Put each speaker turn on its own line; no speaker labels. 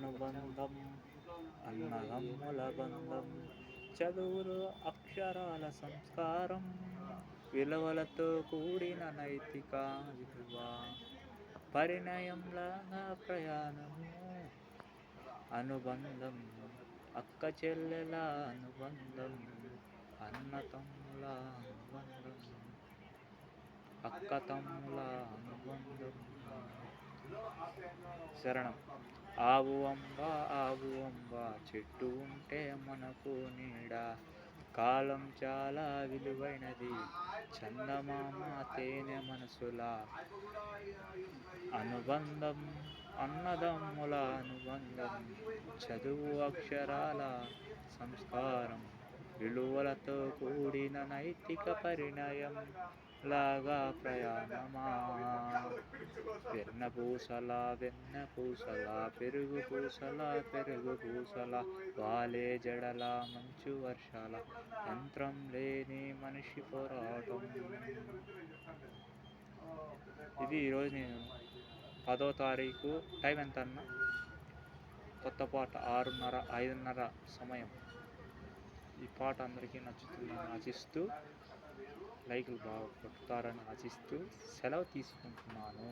అనుబంధం అన్నదమ్ముల బంధం, చదువులు అక్షరాల సంస్కారం, విలువలతో కూడిన నైతిక విలువ, పరిణయంలాగా ప్రయాణము అనుబంధం, అక్క చెల్లెల అనుబంధం, అన్నతమ్ముల అనుబంధం, అక్క తమ్ముల అనుబంధం. శరణం. ఆవు అంబ చెట్టు ఉంటే మనకు నీడ, కాలం చాలా విలువైనది, చందమామ తేనె మనసుల అనుబంధం, అన్నదమ్ముల అనుబంధం, చదువు అక్షరాల సంస్కారం, విలువలతో కూడిన నైతిక పరిణయం లాగా ప్రయాణమా, వెన్నపూసల పెరుగు పూసల, వాలే జడల మంచు వర్షాల, యంత్రం లేని మనిషి పోరాటం. ఇది ఈరోజు నేను 10వ తారీఖు. టైం ఎంత అన్న? కొత్త పాట 5:30 సమయం. ఈ పాట అందరికీ నచ్చుతుందని ఆశిస్తూ, లైకులు బాగా కొట్టుతారని ఆశిస్తూ సెలవు తీసుకుంటున్నాను.